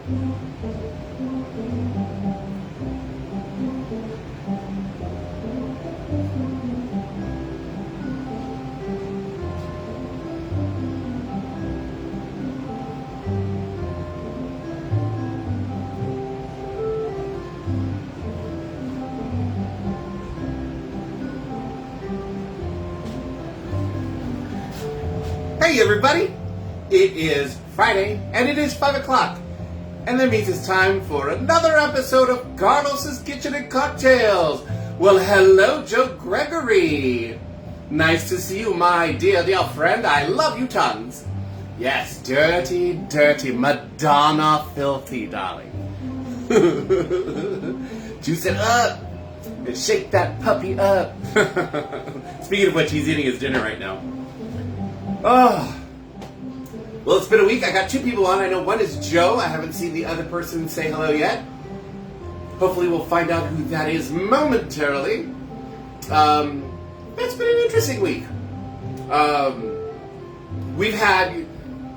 Hey everybody! It is Friday, and it is 5 o'clock. And that means it's time for another episode of Carlos's Kitchen and Cocktails. Well, hello, Joe Gregory. Nice to see you, my dear friend. I love you tons. Yes, dirty, dirty, Madonna filthy, darling. Juice it up and shake that puppy up. Speaking of which, he's eating his dinner right now. Oh, well, it's been a week. I got two people on. I know one is Joe. I haven't seen the other person say hello yet. Hopefully we'll find out who that is momentarily. It's been an interesting week. We've had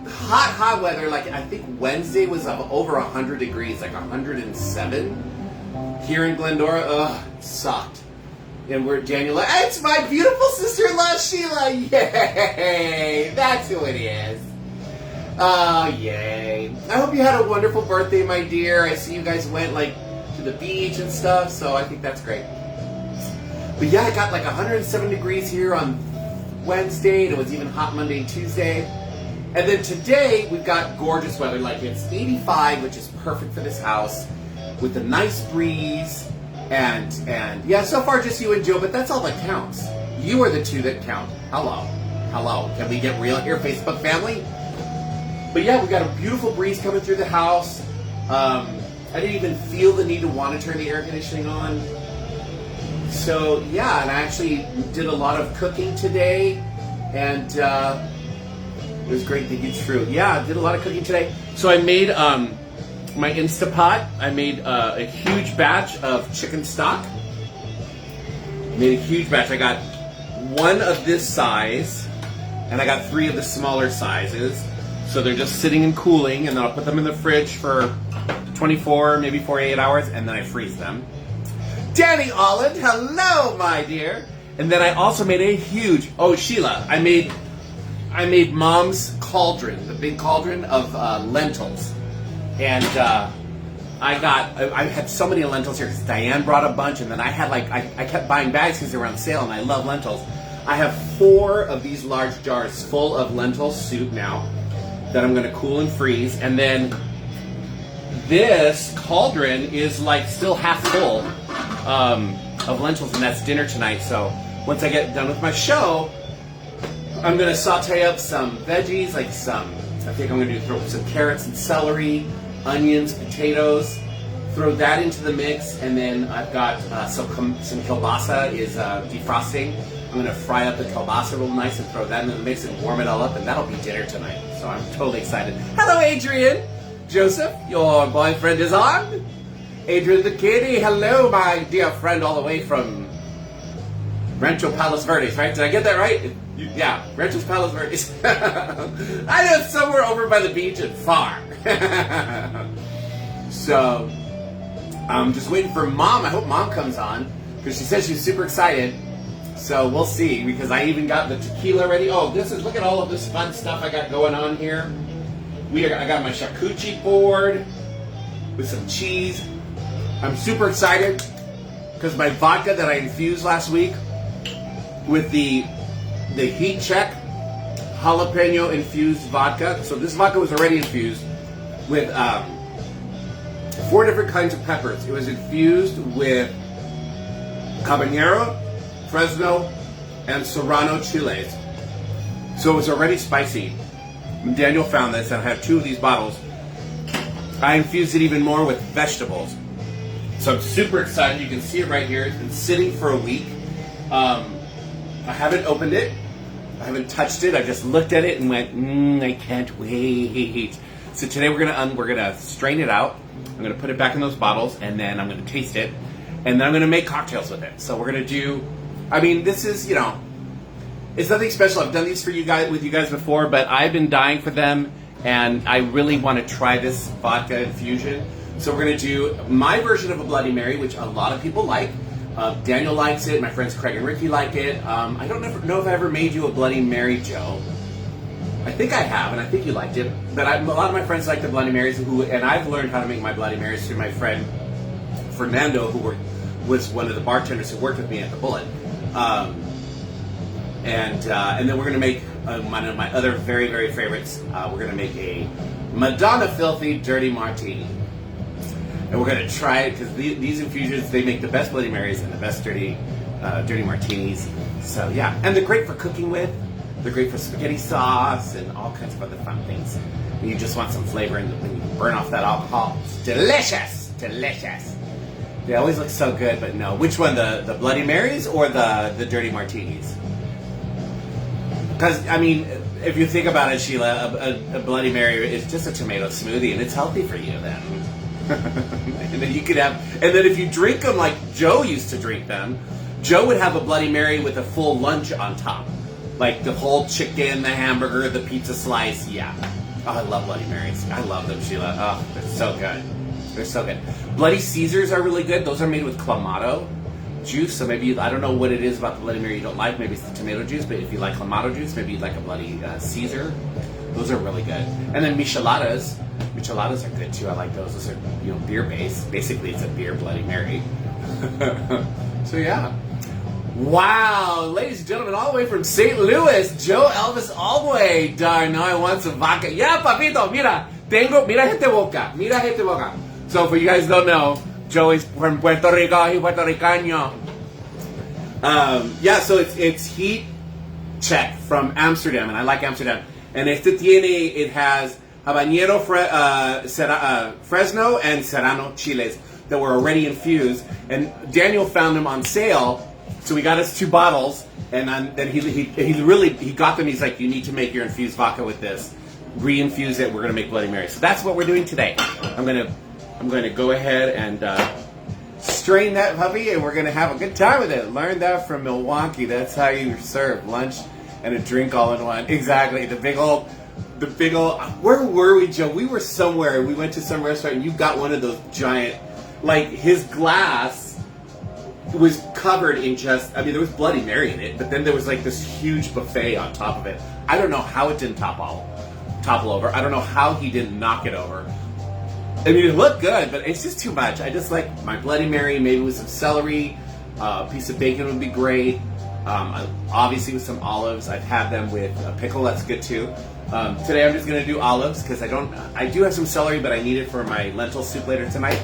hot weather. Like, I think Wednesday was over 100 degrees, like 107 here in Glendora. Ugh, it sucked. And we're Daniela. It's my beautiful sister-in-law, Sheila. Yay! That's who it is. Oh, yay. I hope you had a wonderful birthday, my dear. I see you guys went, to the beach and stuff, so I think that's great. But yeah, I got 107 degrees here on Wednesday, and it was even hot Monday and Tuesday. And then today, we've got gorgeous weather. It's 85, which is perfect for this house, with a nice breeze. And yeah, so far just you and Joe, but that's all that counts. You are the two that count. Hello. Can we get real here, Facebook family? But yeah, we got a beautiful breeze coming through the house. I didn't even feel the need to want to turn the air conditioning on. So yeah, and I actually did a lot of cooking today, and it was great to get through. Yeah, I did a lot of cooking today. So I made my Instapot. I made a huge batch of chicken stock. Made a huge batch. I got one of this size, and I got 3 of the smaller sizes. So they're just sitting and cooling, and then I'll put them in the fridge for 24, maybe 48 hours, and then I freeze them. Danny Holland, hello, my dear. And then I also made a huge, Sheila, I made Mom's cauldron, the big cauldron of lentils. And I had so many lentils here because Diane brought a bunch, and then I had I kept buying bags because they were on sale, and I love lentils. I have 4 of these large jars full of lentil soup now that I'm going to cool and freeze, and then this cauldron is still half full of lentils, and that's dinner tonight. So once I get done with my show, I'm going to saute up some veggies, I think I'm going to throw some carrots and celery, onions, potatoes, throw that into the mix, and then I've got some kielbasa is defrosting. I'm going to fry up the kielbasa real nice and throw that into the mix and warm it all up, and that'll be dinner tonight. So I'm totally excited. Hello, Adrian. Joseph, your boyfriend is on. Adrian the kitty, hello, my dear friend, all the way from Rancho Palos Verdes, right? Did I get that right? Yeah, Rancho Palos Verdes. I know it's somewhere over by the beach and far. So, I'm just waiting for Mom. I hope Mom comes on, because she says she's super excited. So we'll see, because I even got the tequila ready. Look at all of this fun stuff I got going on here. I got my charcuterie board with some cheese. I'm super excited, because my vodka that I infused last week with the Heat Check jalapeno infused vodka. So this vodka was already infused with 4 different kinds of peppers. It was infused with habanero, Fresno, and Serrano chilies. So it was already spicy. When Daniel found this, and I have 2 of these bottles, I infused it even more with vegetables. So I'm super excited. You can see it right here. It's been sitting for a week. I haven't opened it. I haven't touched it. I just looked at it and went, I can't wait. So today we're gonna strain it out. I'm gonna put it back in those bottles, and then I'm gonna taste it, and then I'm gonna make cocktails with it. So we're gonna do. This is it's nothing special. I've done these for you guys with you guys before, but I've been dying for them. and I really want to try this vodka infusion. So we're going to do my version of a Bloody Mary, which a lot of people like. Daniel likes it. My friends Craig and Ricky like it. I don't know if I ever made you a Bloody Mary, Joe. I think I have, and I think you liked it. But a lot of my friends like the Bloody Marys, and I've learned how to make my Bloody Marys through my friend Fernando, who was one of the bartenders who worked with me at the Bullet. And then we're going to make one of my other very, very favorites. We're going to make a Madonna Filthy Dirty Martini. And we're going to try it because these infusions, they make the best Bloody Marys and the best dirty martinis. So yeah, and they're great for cooking with. They're great for spaghetti sauce and all kinds of other fun things. And you just want some flavor and when you burn off that alcohol. It's delicious, delicious. They always look so good, but no. Which one, the Bloody Marys or the dirty martinis? Because, I mean, if you think about it, Sheila, a Bloody Mary is just a tomato smoothie, and it's healthy for you then. And then you could have, and then if you drink them like Joe used to drink them, Joe would have a Bloody Mary with a full lunch on top. Like the whole chicken, the hamburger, the pizza slice, yeah. Oh, I love Bloody Marys. I love them, Sheila. Oh, they're so good. They're so good. Bloody Caesars are really good. Those are made with Clamato juice, so maybe, I don't know what it is about the Bloody Mary you don't like. Maybe it's the tomato juice, but if you like Clamato juice, maybe you'd like a Bloody Caesar. Those are really good. And then micheladas. Micheladas are good too. I like those. Those are, beer based. Basically, it's a beer Bloody Mary. So yeah. Wow, ladies and gentlemen, all the way from St. Louis, Joe Elvis Alway. Darn, now I want some vodka. Yeah, papito, mira este boca. Mira este boca. So for you guys who don't know, Joe is from Puerto Rico. He's Puerto Ricano. Yeah, so it's heat check from Amsterdam, and I like Amsterdam. And it has habanero, Fresno, and Serrano chiles that were already infused. And Daniel found them on sale, so we got us 2 bottles. And then he got them. He's like, you need to make your infused vodka with this. Re-infuse it. We're gonna make Bloody Mary. So that's what we're doing today. I'm gonna go ahead and strain that puppy, and we're gonna have a good time with it. Learned that from Milwaukee. That's how you serve lunch and a drink all in one. Exactly. The big old. Where were we, Joe? We were somewhere. We went to some restaurant, and you got one of those giant, like his glass was covered in just. I mean, there was Bloody Mary in it, but then there was like this huge buffet on top of it. I don't know how it didn't topple over. I don't know how he didn't knock it over. I mean, it looked good, but it's just too much. I just like my Bloody Mary, maybe with some celery, a piece of bacon would be great. Obviously with some olives. I've had them with a pickle, that's good too. Today I'm just going to do olives because I do have some celery, but I need it for my lentil soup later tonight.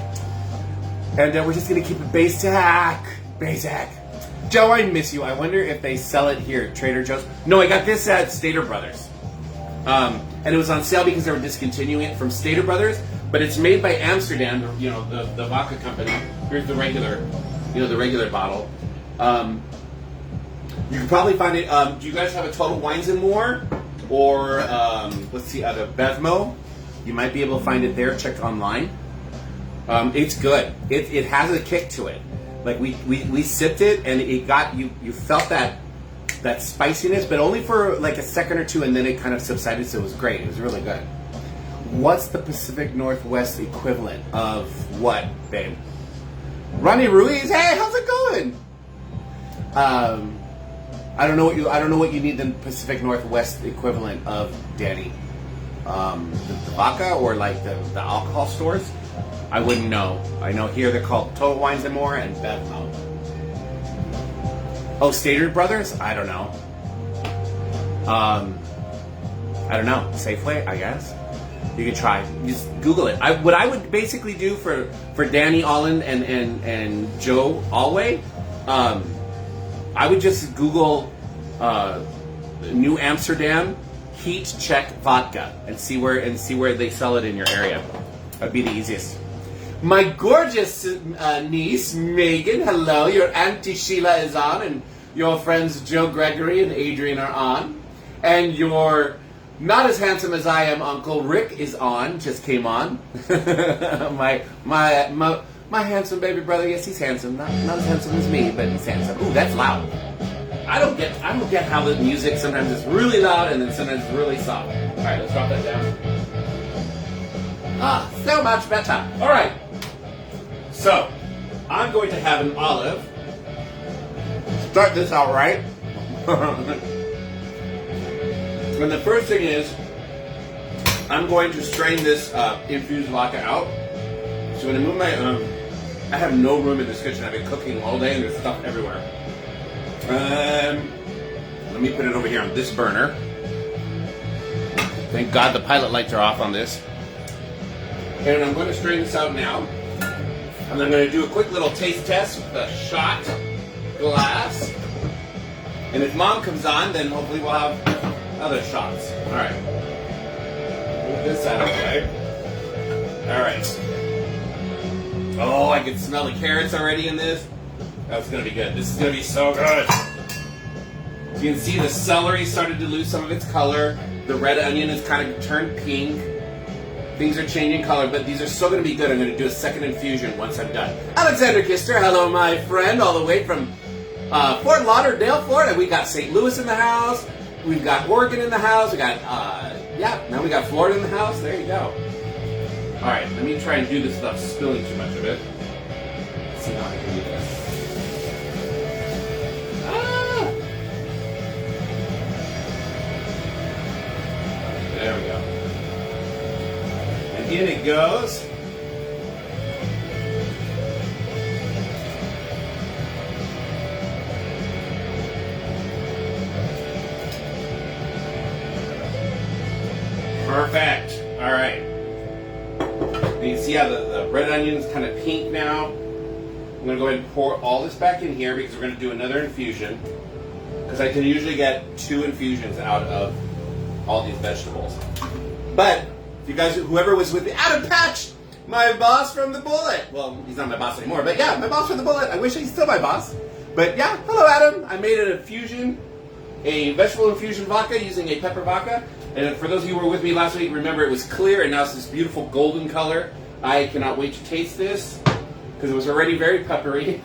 And we're just going to keep it basic. Joe, I miss you. I wonder if they sell it here at Trader Joe's. No, I got this at Stater Brothers. And it was on sale because they were discontinuing it from Stater Brothers. But it's made by Amsterdam, the vodka company. Here's the regular bottle. You can probably find it. Do you guys have a Total Wines and More? Or, let's see, the Bevmo? You might be able to find it there. Check online. It's good. It has a kick to it. Like, we sipped it, and it got, you felt that spiciness, but only for like a second or two, and then it kind of subsided, so it was great. It was really good. What's the Pacific Northwest equivalent of what, babe? Ronnie Ruiz, hey, how's it going? I don't know what you need the Pacific Northwest equivalent of, Danny. The vodka or like the alcohol stores? I wouldn't know. I know here they're called Total Wines and More and Bevmo. Oh, Stater Brothers? I don't know. I don't know. Safeway, I guess. You can try. Just Google it. What I would basically do for Danny Allen and Joe Alway, I would just Google New Amsterdam heat check vodka and see where they sell it in your area. That'd be the easiest. My gorgeous niece Megan, hello. Your auntie Sheila is on, and your friends Joe Gregory and Adrian are on, and your not as handsome as I am Uncle Rick is on. Just came on. my handsome baby brother. Yes, he's handsome. Not as handsome as me, but he's handsome. Ooh, that's loud. I don't get how the music sometimes is really loud and then sometimes it's really soft. All right, let's drop that down. Ah, so much better. All right. So, I'm going to have an olive. Start this out right. And the first thing is, I'm going to strain this infused vodka out. So when I move my, I have no room in this kitchen. I've been cooking all day and there's stuff everywhere. Let me put it over here on this burner. Thank God the pilot lights are off on this. And I'm going to strain this out now. And I'm going to do a quick little taste test with a shot glass. And if Mom comes on, then hopefully we'll have other shots. All right. Move this out of the way. All right. Oh, I can smell the carrots already in this. That's going to be good. This is going to be so good. So you can see the celery started to lose some of its color. The red onion has kind of turned pink. Things are changing color, but these are still going to be good. I'm going to do a second infusion once I'm done. Alexander Kister, hello, my friend, all the way from Fort Lauderdale, Florida. We got St. Louis in the house. We've got Oregon in the house. We got, now we got Florida in the house. There you go. All right, let me try and do this without spilling too much of it. Let's see how I can do this. There we go. And in it goes. Perfect. All right. You can see how the red onion is kind of pink now. I'm going to go ahead and pour all this back in here because we're going to do another infusion. Because I can usually get 2 infusions out of all these vegetables. But if you guys, whoever was with me, Adam Patch, my boss from the Bullet. Well, he's not my boss anymore, but yeah, my boss from the Bullet. I wish he's still my boss. But yeah, hello Adam. I made an infusion, a vegetable infusion vodka using a pepper vodka. And for those of you who were with me last week, remember it was clear and now it's this beautiful golden color. I cannot wait to taste this because it was already very peppery.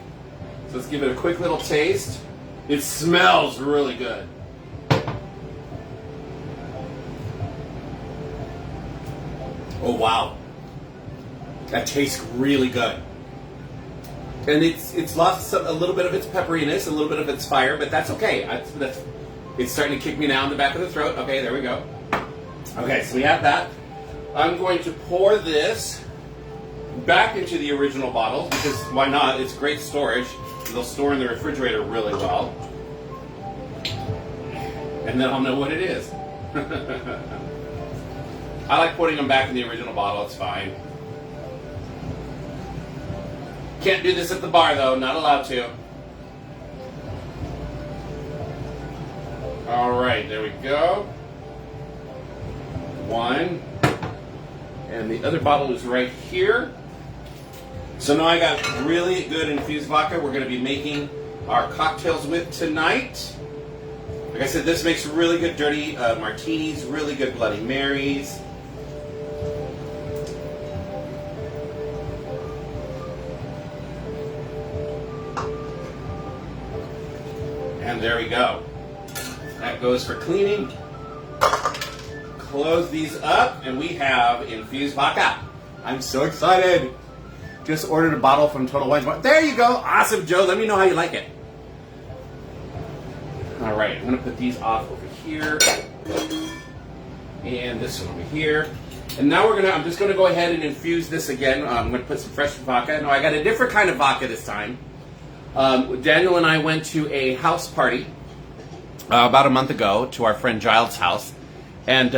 So let's give it a quick little taste. It smells really good. Oh wow, that tastes really good. And it's lost a little bit of its pepperiness, a little bit of its fire, but that's okay. It's starting to kick me now in the back of the throat. Okay, there we go. Okay, so we have that. I'm going to pour this back into the original bottle because why not? It's great storage. They'll store in the refrigerator really well. And then I'll know what it is. I like putting them back in the original bottle, it's fine. Can't do this at the bar though, not allowed to. Alright, there we go. 1. And the other bottle is right here. So now I got really good infused vodka we're going to be making our cocktails with tonight. Like I said, this makes really good dirty martinis, really good Bloody Marys. And there we go. That goes for cleaning. Close these up, and we have infused vodka. I'm so excited. Just ordered a bottle from Total Wines. There you go. Awesome, Joe. Let me know how you like it. All right, I'm going to put these off over here. And this one over here. And now I'm just going to go ahead and infuse this again. I'm going to put some fresh vodka. No, I got a different kind of vodka this time. Daniel and I went to a house party about a month ago to our friend Giles' house. And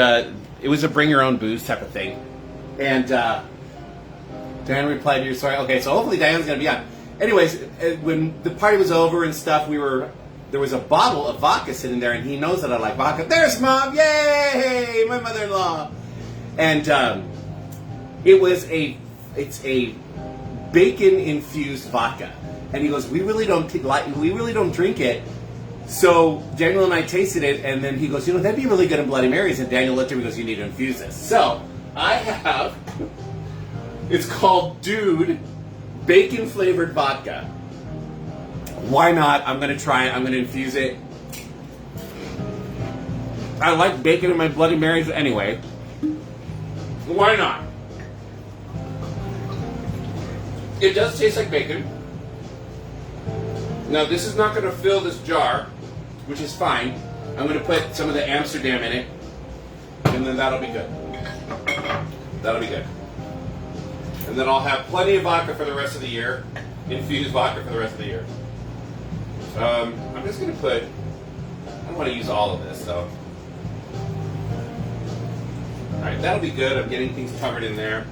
it was a bring your own booze type of thing. And Dan replied to your story. Okay, so hopefully Diane's going to be on. Anyways, when the party was over and stuff, there was a bottle of vodka sitting there, and he knows that I like vodka. There's Mom! Yay! My mother-in-law! And it's a bacon-infused vodka. And he goes, we really don't drink it. So Daniel and I tasted it, and then he goes, that'd be really good in Bloody Marys. And Daniel looked at me and goes, you need to infuse this. So I have, it's called Dude Bacon Flavored Vodka. Why not? I'm going to try it. I'm going to infuse it. I like bacon in my Bloody Marys anyway. Why not? It does taste like bacon. Now this is not going to fill this jar, which is fine. I'm going to put some of the Amsterdam in it, and then that'll be good. That'll be good. And then I'll have plenty of vodka for the rest of the year. Infused vodka for the rest of the year. I'm just going to put, I don't want to use all of this though. Alright, that'll be good. I'm getting things covered in there.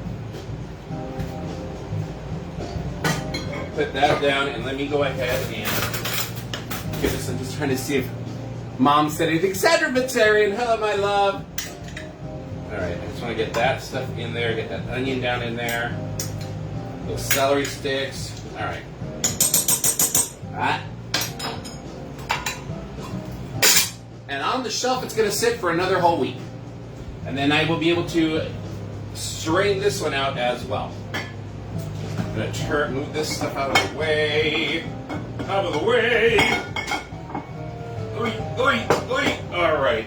Put that down and let me go ahead and give this. I'm just trying to see if Mom said anything. Sandra Vegetarian, hello my love. Alright, I just want to get that stuff in there, get that onion down in there. Those celery sticks. Alright. Alright. And on the shelf it's going to sit for another whole week. And then I will be able to strain this one out as well. I'm going to move this stuff out of the way. Out of the way. Oy, oy, oy. All right.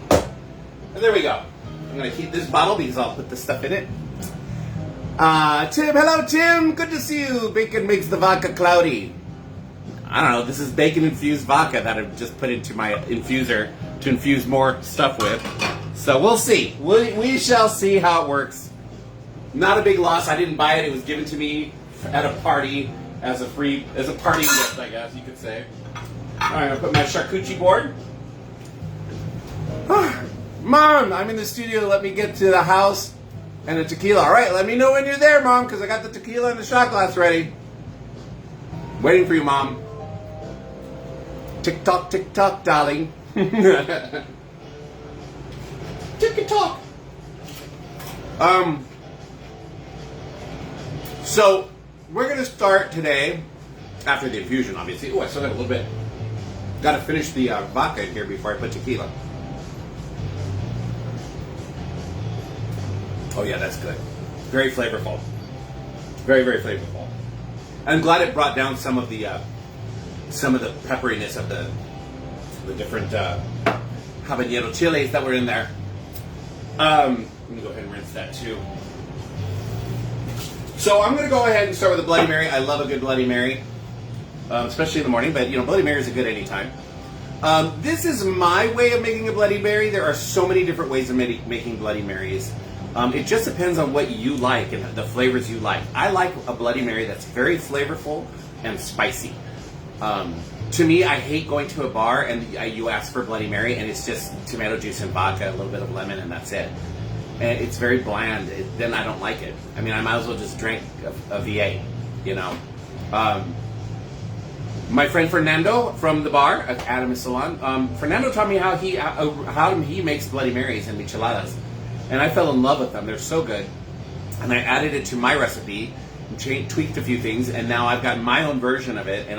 And there we go. I'm going to keep this bottle because I'll put the stuff in it. Tim, hello Tim. Good to see you. Bacon makes the vodka cloudy. I don't know. This is bacon infused vodka that I've just put into my infuser to infuse more stuff with. So we'll see. We shall see how it works. Not a big loss. I didn't buy it. It was given to me at a party as a party gift, I guess you could say. All right, I'm gonna put my charcuterie board. Mom, I'm in the studio. Let me get to the house and the tequila. All right, let me know when you're there, Mom, because I got the tequila and the shot glass ready. Waiting for you, Mom. Tick tock, darling. Tick tock. So we're gonna start today after the infusion, obviously. Oh, I still got a little bit. Got to finish the vodka in here before I put tequila. Oh yeah, that's good. Very flavorful. Very, very flavorful. I'm glad it brought down some of the pepperiness of the different habanero chilies that were in there. Let me go ahead and rinse that too. So I'm going to go ahead and start with a Bloody Mary. I love a good Bloody Mary, especially in the morning, but Bloody Marys are good anytime. This is my way of making a Bloody Mary. There are so many different ways of making Bloody Marys. It just depends on what you like and the flavors you like. I like a Bloody Mary that's very flavorful and spicy. To me, I hate going to a bar and you ask for Bloody Mary and it's just tomato juice and vodka, a little bit of lemon, and that's it. And it's very bland. Then I don't like it. I mean, I might as well just drink a V8, My friend Fernando from the bar at Adam's Salon, Fernando taught me how he makes Bloody Marys and micheladas. And I fell in love with them. They're so good. And I added it to my recipe, tweaked a few things, and now I've got my own version of it. And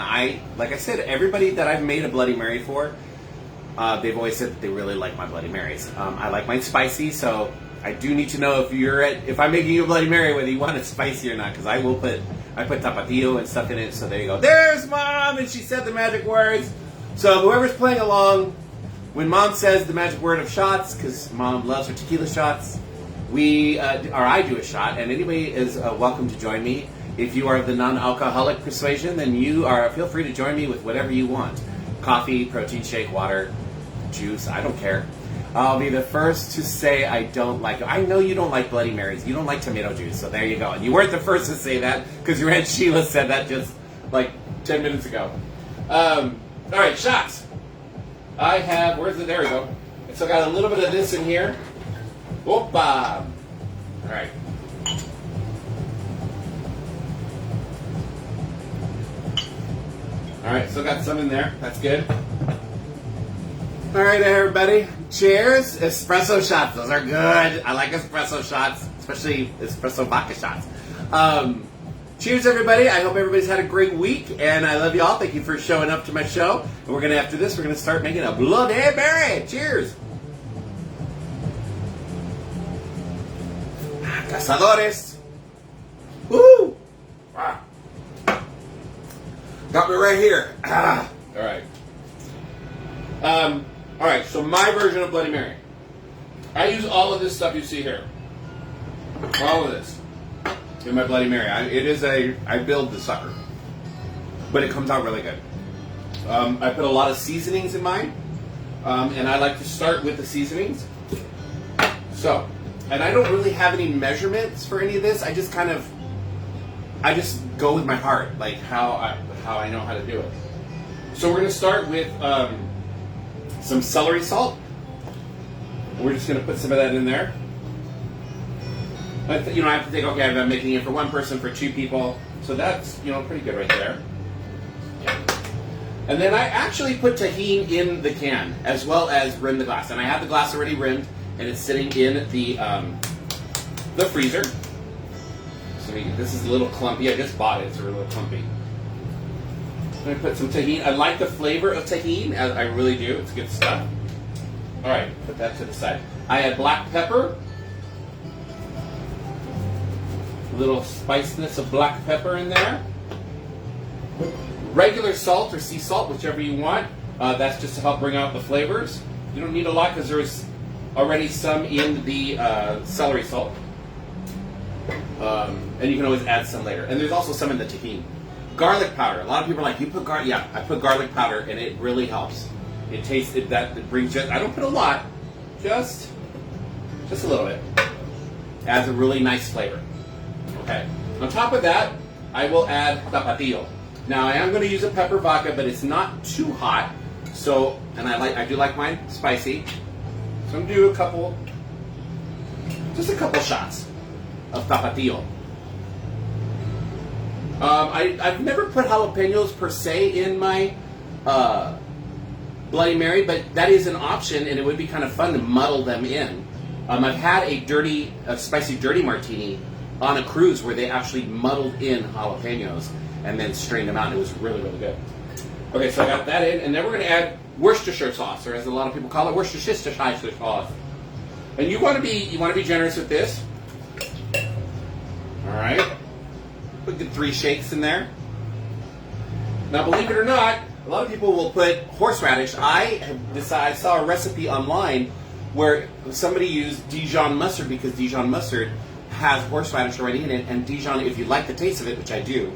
like I said, everybody that I've made a Bloody Mary for, they've always said that they really like my Bloody Marys. I like mine spicy, so I do need to know if I'm making you a Bloody Mary, whether you want it spicy or not, because I put tapatio and stuff in it. So there you go. There's Mom, and she said the magic words. So whoever's playing along, when Mom says the magic word of shots, because Mom loves her tequila shots, I do a shot, and anybody is welcome to join me. If you are of the non-alcoholic persuasion, then feel free to join me with whatever you want. Coffee, protein shake, water, juice, I don't care. I'll be the first to say I don't like it. I know you don't like Bloody Marys. You don't like tomato juice, so there you go. And you weren't the first to say that, because your Aunt Sheila said that just like 10 minutes ago. All right, shots. There we go. So I got a little bit of this in here. Whoop! All right. All right, so got some in there. That's good. All right, everybody. Cheers. Espresso shots. Those are good. I like espresso shots, especially espresso vodka shots. Cheers, everybody. I hope everybody's had a great week, and I love you all. Thank you for showing up to my show. And after this, we're going to start making a Bloody Mary. Cheers. Cazadores. Woo! Ah. Got me right here. Ah. All right. All right, so my version of Bloody Mary. I use all of this stuff you see here. All of this. in my Bloody Mary. I build the sucker, but it comes out really good. I put a lot of seasonings in mine, and I like to start with the seasonings. So, and I don't really have any measurements for any of this. I just go with my heart, like how I know how to do it. So we're going to start with some celery salt. We're just going to put some of that in there. I have to think, okay, I'm making it for one person, for two people. So that's, pretty good right there. And then I actually put tahini in the can, as well as rim the glass. And I have the glass already rimmed, and it's sitting in the freezer. So this is a little clumpy. I just bought it. It's a little clumpy. I'm going to put some tahini. I like the flavor of tahini. I really do. It's good stuff. All right, put that to the side. I add black pepper. A little spiciness of black pepper in there. Regular salt or sea salt, whichever you want. That's just to help bring out the flavors. You don't need a lot because there's already some in the celery salt. And you can always add some later. And there's also some in the tahini. Garlic powder. A lot of people are like, you put garlic? Yeah, I put garlic powder, and it really helps. It tastes it brings just. I don't put a lot, just a little bit. Adds a really nice flavor. Okay. On top of that, I will add tapatio. Now I am going to use a pepper vodka, but it's not too hot. So, and I do like mine spicy. So I'm going to do just a couple shots of tapatio. I've never put jalapenos per se in my Bloody Mary, but that is an option, and it would be kind of fun to muddle them in. I've had a spicy dirty martini on a cruise where they actually muddled in jalapenos and then strained them out, and it was really, really good. Okay, so I got that in, and then we're going to add Worcestershire sauce, or as a lot of people call it, Worcestershire sauce. And you want to be generous with this. All right. Put the 3 shakes in there. Now, believe it or not, a lot of people will put horseradish. I saw a recipe online where somebody used Dijon mustard because Dijon mustard has horseradish already in it, and Dijon, if you like the taste of it, which I do,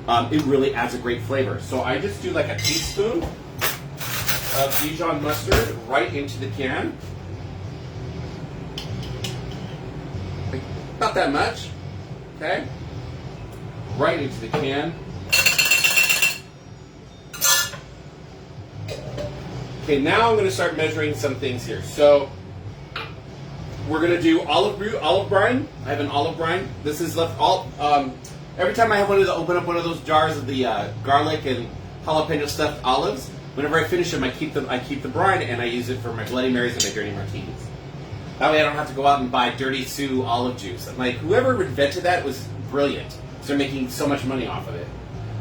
it really adds a great flavor. So I just do like a teaspoon of Dijon mustard right into the can. Not that much, okay? Right into the can. Okay, now I'm going to start measuring some things here. So we're going to do olive brine. I have an olive brine. This is left all. Every time I have open up one of those jars of the garlic and jalapeno stuffed olives, whenever I finish them, I keep the brine and I use it for my Bloody Marys and my dirty martinis. That way I don't have to go out and buy Dirty Sue olive juice. I'm like, whoever invented that was brilliant. So they're making so much money off of it.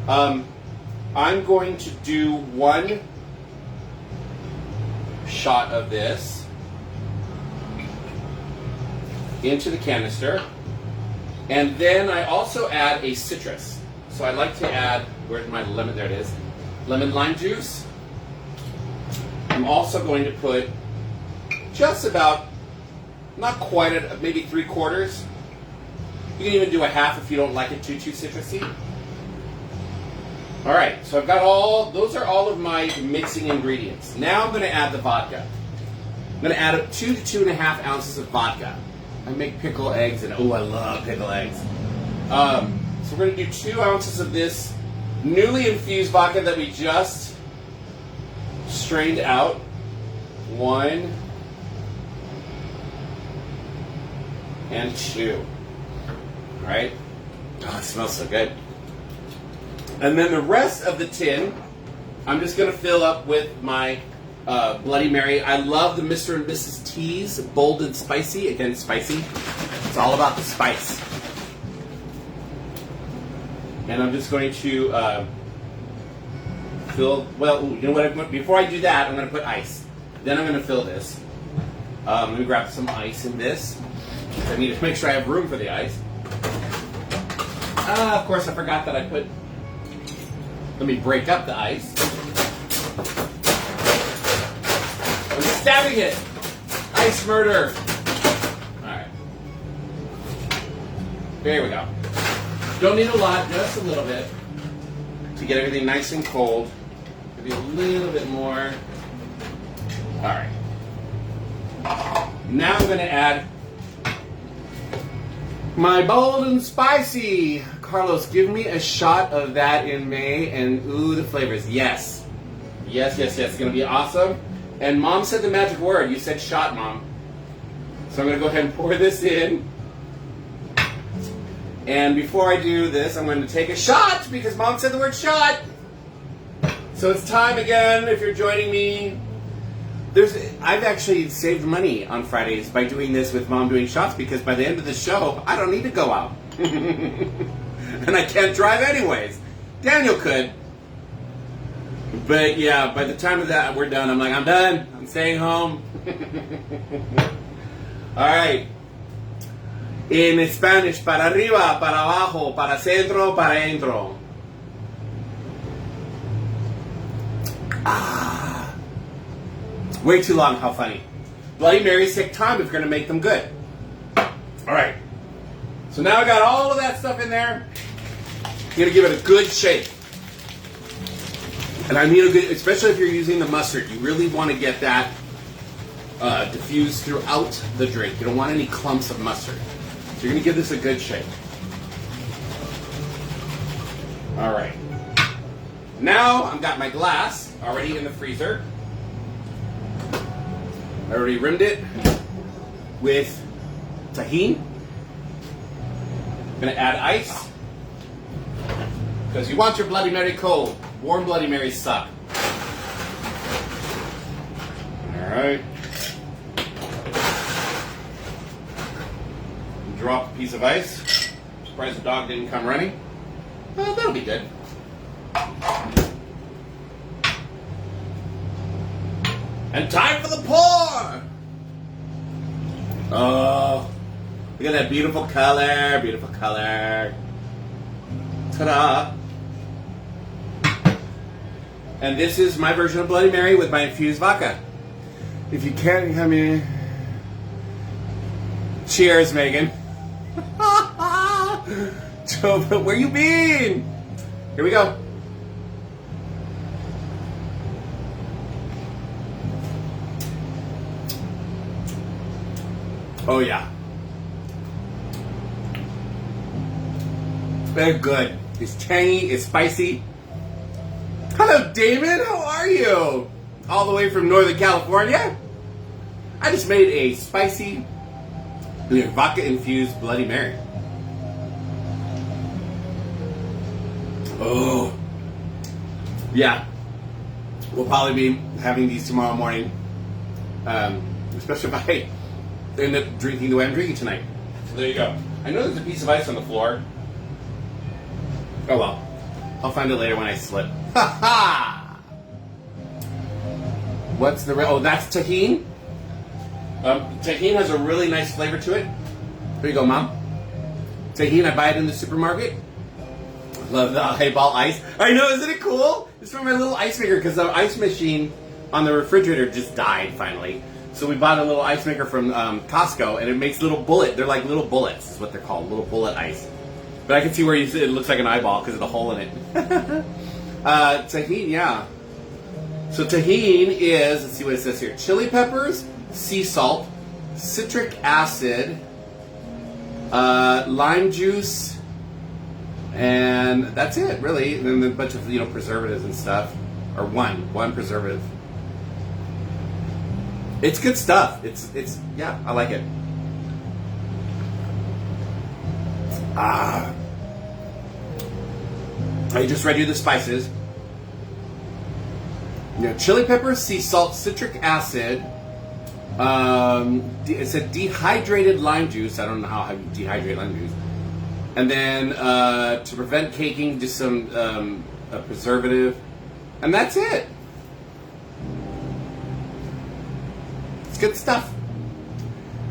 I'm going to do 1 shot of this into the canister. And then I also add a citrus. So I like to add, where's my lemon? There it is. Lemon lime juice. I'm also going to put just about, not quite, maybe 3/4. You can even do a half if you don't like it too citrusy. All right, so I've got those are all of my mixing ingredients. Now I'm going to add the vodka. I'm going to add up 2 to 2.5 ounces of vodka. I make pickle eggs, and I love pickle eggs. So we're going to do 2 ounces of this newly infused vodka that we just strained out. 1 and 2. All right. Oh, it smells so good. And then the rest of the tin, I'm just going to fill up with my Bloody Mary. I love the Mr. and Mrs. T's Bold and Spicy. Again, spicy. It's all about the spice. And I'm just going to fill, you know what, before I do that, I'm going to put ice. Then I'm going to fill this. Let me grab some ice in this. I need to make sure I have room for the ice. Of course, I forgot that let me break up the ice. I'm stabbing it! Ice murder! Alright. There we go. Don't need a lot, just a little bit to get everything nice and cold. Maybe a little bit more. All right. Now I'm going to add my bold and spicy. Carlos, give me a shot of that in May, and ooh, the flavors. Yes. Yes, yes, yes. It's going to be awesome. And Mom said the magic word. You said shot, Mom. So I'm going to go ahead and pour this in. And before I do this, I'm going to take a shot because Mom said the word shot. So it's time again if you're joining me. I've actually saved money on Fridays by doing this with Mom doing shots because by the end of the show, I don't need to go out. And I can't drive anyways. Daniel could. But yeah, by the time of that we're done, I'm like, I'm done. I'm staying home. All right. In Spanish, para arriba, para abajo, para centro, para entro. Ah. Way too long, how funny. Bloody Marys take time if you're going to make them good. All right. So now I got all of that stuff in there. I'm going to give it a good shake. And I mean a good, especially if you're using the mustard, you really want to get that diffused throughout the drink. You don't want any clumps of mustard. So you're going to give this a good shake. All right. Now I've got my glass already in the freezer. I already rimmed it with tahini. I'm going to add ice because you want your Bloody Mary cold. Warm Bloody Marys suck. All right. Drop a piece of ice. Surprised the dog didn't come running. Well, that'll be good. And time for the pour! Oh, look at that beautiful color, beautiful color. Ta-da! And this is my version of Bloody Mary with my infused vodka. If you can't, I mean, cheers, Megan. Joe, where you been? Here we go. Oh yeah. Very good. It's tangy, it's spicy. Hello, Damon. How are you? All the way from Northern California? I just made a spicy vodka-infused Bloody Mary. Oh. Yeah. We'll probably be having these tomorrow morning. Especially if I end up drinking the way I'm drinking tonight. So there you go. I know there's a piece of ice on the floor. Oh well. I'll find it later when I slip. Ha ha! What's the oh, that's tahini. Tahini has a really nice flavor to it. Here you go, Mom. Tahini, I buy it in the supermarket. Love the highball ice. I know, isn't it cool? It's from my little ice maker because the ice machine on the refrigerator just died finally. So we bought a little ice maker from Costco, and it makes little bullet. They're like little bullets, is what they're called, little bullet ice. But I can see where it looks like an eyeball because of the hole in it. Tahini, yeah. So tahini is, let's see what it says here, chili peppers, sea salt, citric acid, lime juice, and that's it, really. And then a bunch of, preservatives and stuff. Or one preservative. It's good stuff. It's yeah, I like it. I just read you the spices. Chili peppers, sea salt, citric acid. It said dehydrated lime juice. I don't know how you dehydrate lime juice. And then to prevent caking, just some a preservative, and that's it. It's good stuff.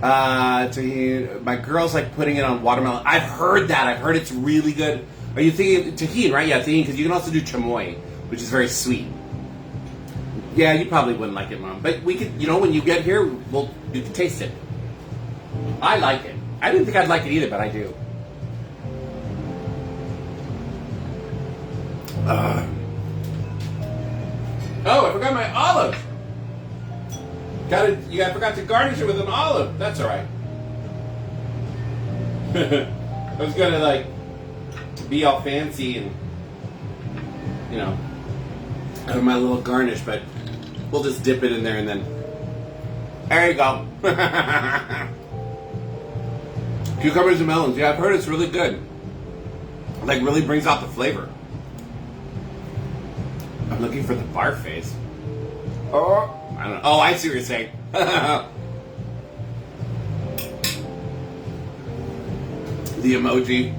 My girls like putting it on watermelon. I've heard that. I've heard it's really good. Are you thinking tahini, right? Yeah, tahini, because you can also do chamoy, which is very sweet. Yeah, you probably wouldn't like it, Mom. But we could, when you get here, you can taste it. I like it. I didn't think I'd like it either, but I do. I forgot to garnish it with an olive. That's all right. I was gonna like be all fancy and have my little garnish, but we'll just dip it in there and then there you go. Cucumbers and melons. Yeah, I've heard it's really good. Like really brings out the flavor. I'm looking for the barf face. Oh, I don't know. Oh, I see what you're saying. The emoji.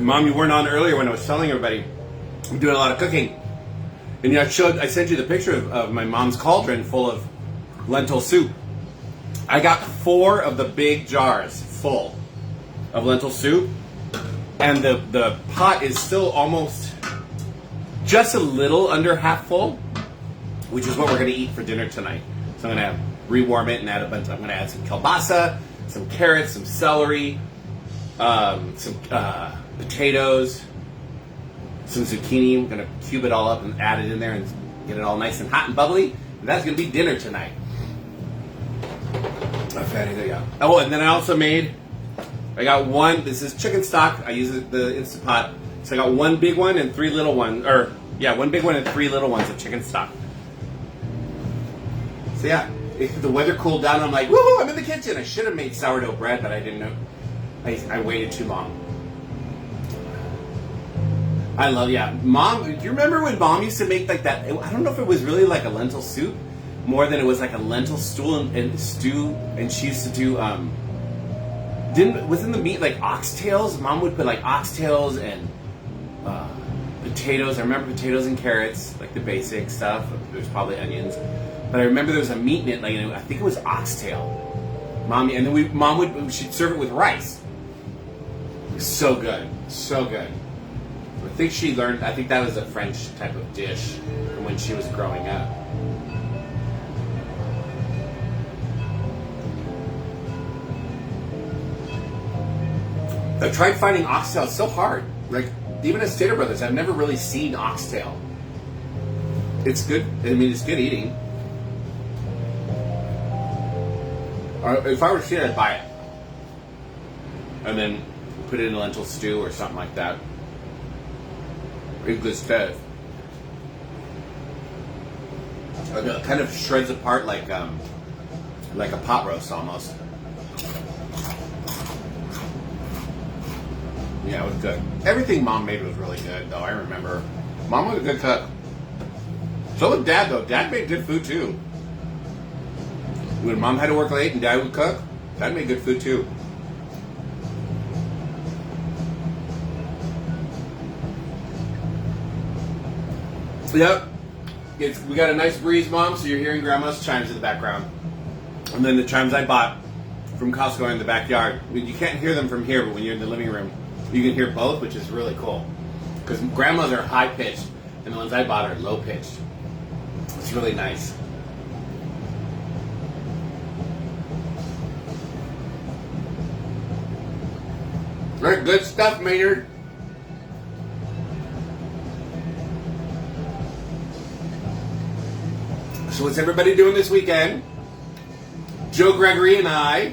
Mom, you weren't on earlier when I was telling everybody I'm doing a lot of cooking. And I sent you the picture of my mom's cauldron full of lentil soup. I got 4 of the big jars full of lentil soup. And the pot is still almost just a little under half full, which is what we're going to eat for dinner tonight. So I'm going to rewarm it and add I'm going to add some kielbasa, some carrots, some celery, some potatoes, some zucchini. I'm going to cube it all up and add it in there and get it all nice and hot and bubbly. And that's going to be dinner tonight. Oh, and then I also got one. This is chicken stock. I use the Instant Pot. So I got 1 big one and 3 little ones. 1 big one and 3 little ones of chicken stock. So yeah, if the weather cooled down, I'm like, woohoo, I'm in the kitchen. I should have made sourdough bread, but I didn't know. I waited too long. I love, Mom, do you remember when Mom used to make like that? I don't know if it was really like a lentil soup more than it was like a lentil stew, and she used to do, wasn't the meat like oxtails? Mom would put like oxtails and potatoes. I remember potatoes and carrots, like the basic stuff. There's probably onions. But I remember there was a meat in it, like I think it was oxtail. And then she'd serve it with rice. So good. So good. I think that was a French type of dish from when she was growing up. I've tried finding oxtail. It's so hard. Like, even at Stater Brothers, I've never really seen oxtail. It's good. I mean, it's good eating. If I were to see it, I'd buy it. And then put it in a lentil stew or something like that. It's good stuff. It kind of shreds apart like a pot roast almost. Yeah, it was good. Everything Mom made was really good, though. I remember. Mom was a good cook. So was Dad, though. Dad made good food, too. When Mom had to work late and Dad would cook, Dad made good food, too. Yep. We got a nice breeze, Mom, so you're hearing Grandma's chimes in the background. And then the chimes I bought from Costco in the backyard. You can't hear them from here, but when you're in the living room, you can hear both, which is really cool. Because Grandma's are high-pitched, and the ones I bought are low-pitched. It's really nice. Very good stuff, Maynard. So what's everybody doing this weekend? Joe Gregory and I,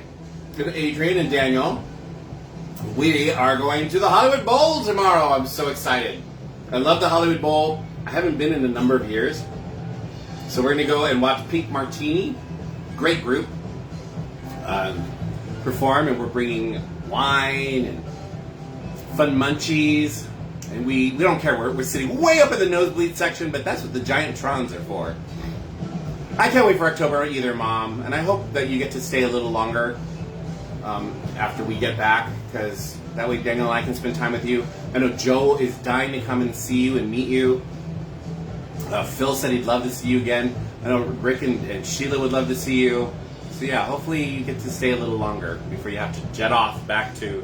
and Adrian and Daniel, we are going to the Hollywood Bowl tomorrow. I'm so excited. I love the Hollywood Bowl. I haven't been in a number of years. So we're going to go and watch Vodka Martini, great group, perform, and we're bringing wine and fun munchies. And we don't care. We're sitting way up in the nosebleed section, but that's what the giant Trons are for. I can't wait for October either, Mom, and I hope that you get to stay a little longer after we get back, because that way Daniel and I can spend time with you. I know Joe is dying to come and see you and meet you. Phil said he'd love to see you again. I know Rick and Sheila would love to see you. So yeah, hopefully you get to stay a little longer before you have to jet off back to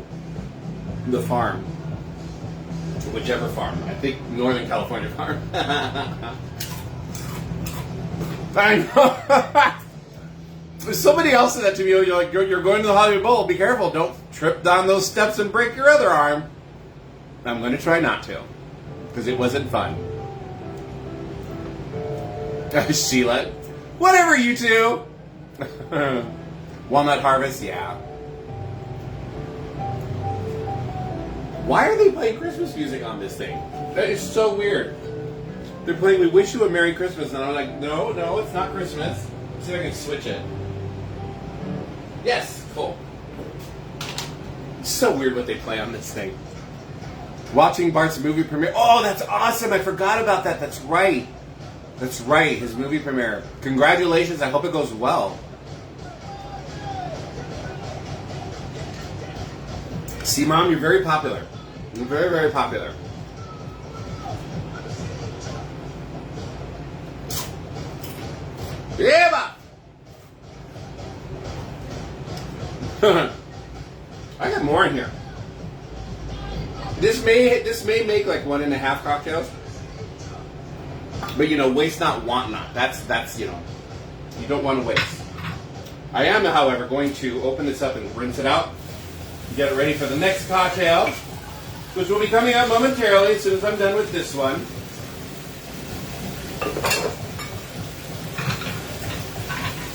the farm. Whichever farm. I think Northern California farm. I know. Somebody else said that to me. You're like, you're going to the Hollywood Bowl. Be careful. Don't trip down those steps and break your other arm. I'm going to try not to, because it wasn't fun. Sheila, whatever, you two. Walnut Harvest, yeah. Why are they playing Christmas music on this thing? That is so weird. They're playing "We Wish You a Merry Christmas," and I'm like, no, it's not Christmas. See if I can switch it. Yes, cool. It's so weird what they play on this thing. Watching Bart's movie premiere. Oh, that's awesome. I forgot about that. That's right. That's right. His movie premiere. Congratulations. I hope it goes well. See, Mom, you're very popular. You're very, very popular. Yeah. I got more in here. This may make like 1.5 cocktails, but waste not, want not. That's you don't want to waste. I am, however, going to open this up and rinse it out, get it ready for the next cocktail, which will be coming out momentarily as soon as I'm done with this one.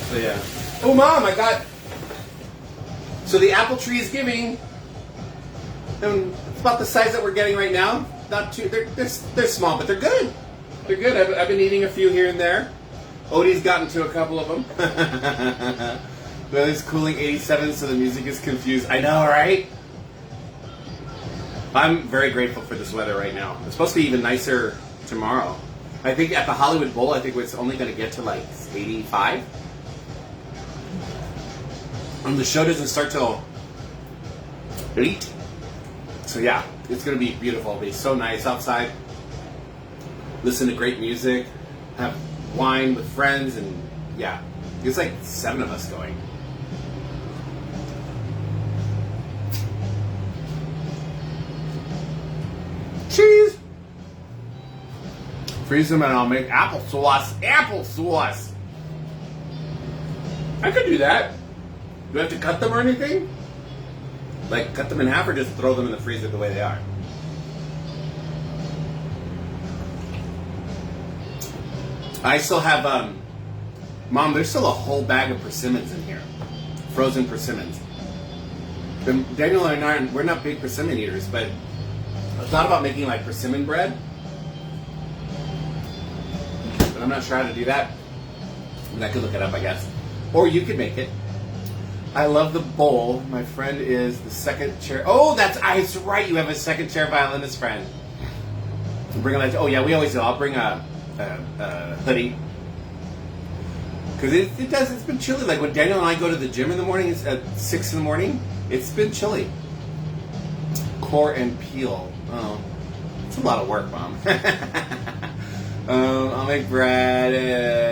So yeah. Oh, Mom, I got. So the apple tree is giving. It's about the size that we're getting right now. Not too. They're small, but they're good. They're good. I've been eating a few here and there. Odie's gotten to a couple of them. But it's cooling 87, so the music is confused. I know, right? I'm very grateful for this weather right now. It's supposed to be even nicer tomorrow. I think at the Hollywood Bowl, I think it's only going to get to like 85. And the show doesn't start till 8. So yeah, it's going to be beautiful. It'll be so nice outside. Listen to great music. Have wine with friends. And yeah, it's like 7 of us going. Cheese! Freeze them and I'll make applesauce. Applesauce! I could do that. Do I have to cut them or anything? Like, cut them in half or just throw them in the freezer the way they are? I still have, Mom, there's still a whole bag of persimmons in here. Frozen persimmons. Daniel and I, we're not big persimmon eaters, but I thought about making like persimmon bread. But I'm not sure how to do that. I mean, I could look it up, I guess. Or you could make it. I love the bowl. My friend is the second chair. Oh, that's right. You have a second chair violinist friend. Bring a. Oh yeah, we always do. I'll bring a hoodie because it's been chilly. Like when Daniel and I go to the gym in the morning, it's at 6 in the morning. It's been chilly. Core and peel. Oh, it's a lot of work, Mom. I'll make bread.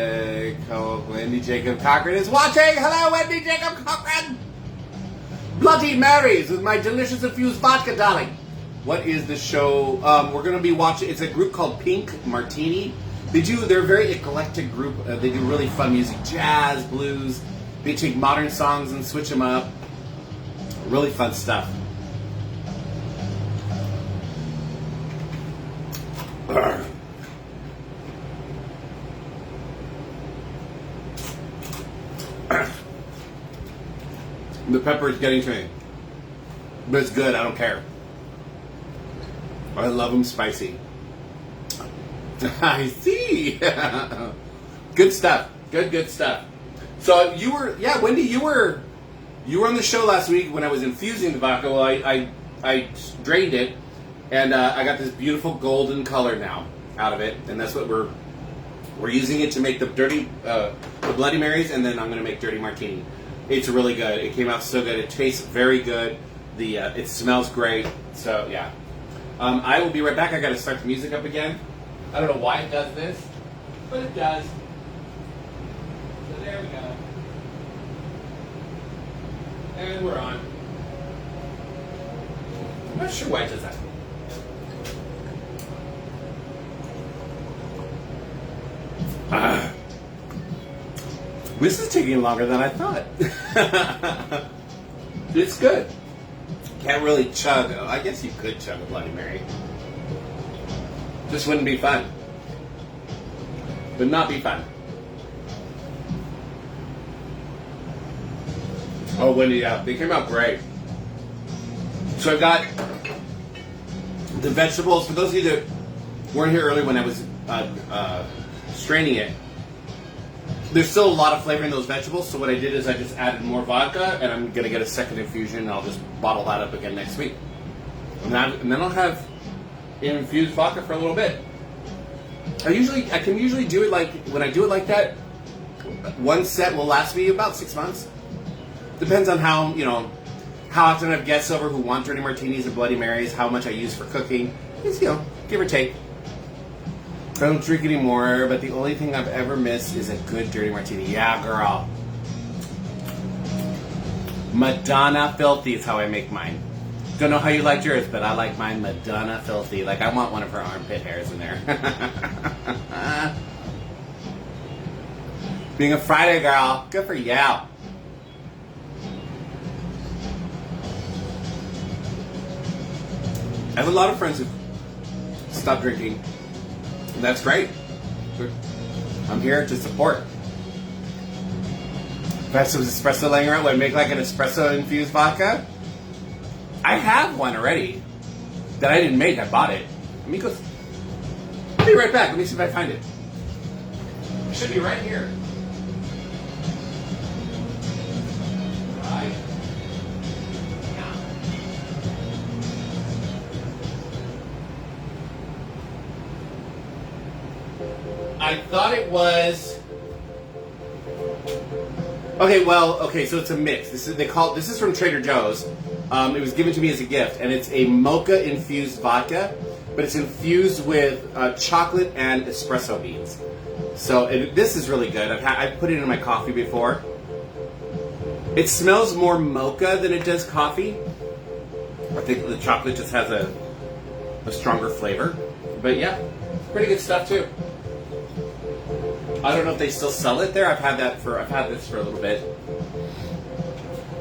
Wendy Jacob Cochran is watching. Hello, Wendy Jacob Cochran. Bloody Marys with my delicious infused vodka, darling. What is the show? We're going to be watching. It's a group called Vodka Martini. They're a very eclectic group. They do really fun music, jazz, blues. They take modern songs and switch them up. Really fun stuff. The pepper is getting to me. But it's good, I don't care. I love them spicy. I see. Good stuff. Good stuff. So you were, Wendy, you were on the show last week when I was infusing the vodka. Well, I drained it, and I got this beautiful golden color now out of it, and that's what we're using it to make the Bloody Marys, and then I'm going to make Dirty Martini. It's really good. It came out so good. It tastes very good. It smells great. So yeah, I will be right back. I got to start the music up again. I don't know why it does this, but it does. So there we go. And we're on. I'm not sure why it does that. This is taking longer than I thought. It's good. Can't really chug. I guess you could chug a Bloody Mary. Just wouldn't be fun. Would not be fun. Oh, Wendy, yeah. They came out great. So I've got the vegetables. For those of you that weren't here earlier when I was straining it, there's still a lot of flavor in those vegetables. So what I did is I just added more vodka, and I'm going to get a second infusion, and I'll just bottle that up again next week. And then I'll have infused vodka for a little bit. I can usually do it like, when I do it like that, one set will last me about 6 months. Depends on how often I have guests over who want dirty martinis and Bloody Marys, how much I use for cooking. It's, give or take. I don't drink anymore, but the only thing I've ever missed is a good dirty martini. Yeah, girl. Madonna filthy is how I make mine. Don't know how you like yours, but I like mine Madonna filthy. Like, I want one of her armpit hairs in there. Being a Friday girl, good for you. I have a lot of friends who stopped drinking. And that's great. I'm here to support. If I have some espresso laying around, would I make like an espresso infused vodka? I have one already that I didn't make. I bought it. Let me go. I'll be right back. Let me see if I find it. It should be right here. Right. I thought it was. Okay, so it's a mix. This is from Trader Joe's. It was given to me as a gift, and it's a mocha infused vodka, but it's infused with chocolate and espresso beans. So this is really good. I've put it in my coffee before. It smells more mocha than it does coffee. I think the chocolate just has a stronger flavor. But yeah, pretty good stuff too. I don't know if they still sell it there. I've had this for a little bit.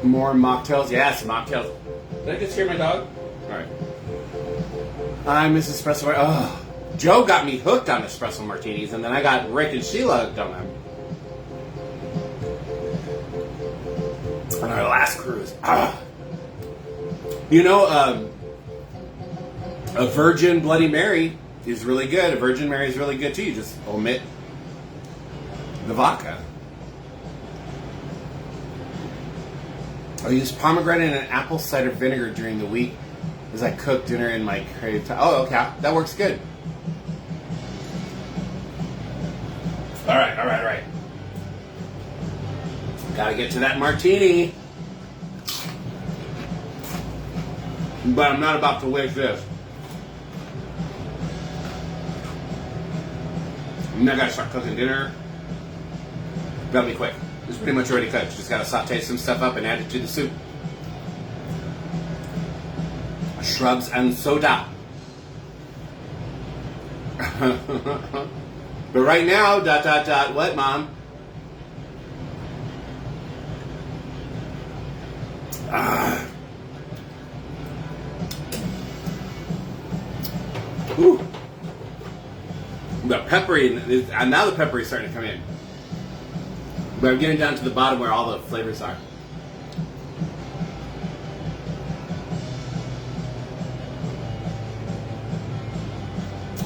More mocktails. Yes, mocktails. Did I just hear my dog? Alright. I miss espresso. Oh, Joe got me hooked on espresso martinis, and then I got Rick and Sheila hooked on them. On our last cruise. A virgin Bloody Mary is really good. A Virgin Mary is really good too. You just omit the vodka. I use pomegranate and apple cider vinegar during the week as I cook dinner in my crave time. Oh, okay. That works good. All right. Gotta get to that martini. But I'm not about to waste this. And I gotta start cooking dinner. Gotta be quick. It's pretty much already cooked. Just gotta saute some stuff up and add it to the soup. Shrubs and soda. But right now, ... What, Mom? Ooh. The peppery, and now the peppery is starting to come in. But I'm getting down to the bottom where all the flavors are.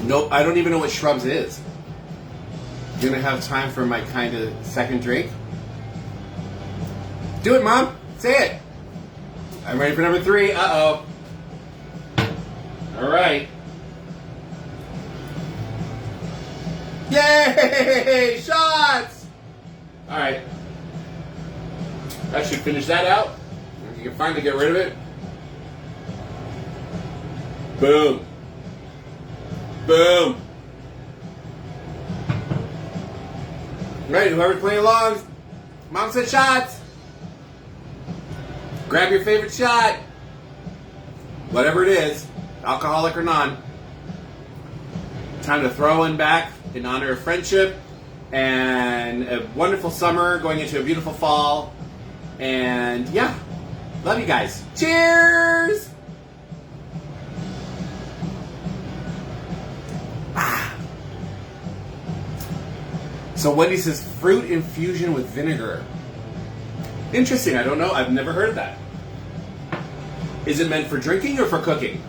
Nope, I don't even know what shrubs is. You're gonna have time for my kind of second drink? Do it, Mom. Say it. I'm ready for number 3. Uh-oh. All right. Yay! Shots! All right. That should finish that out. If you can finally get rid of it. Boom. Boom. Right, whoever's playing along, Mom said shots. Grab your favorite shot. Whatever it is, alcoholic or non. Time to throw one back in honor of friendship and a wonderful summer going into a beautiful fall. And yeah, love you guys. Cheers! So Wendy says fruit infusion with vinegar. Interesting, I don't know. I've never heard of that. Is it meant for drinking or for cooking?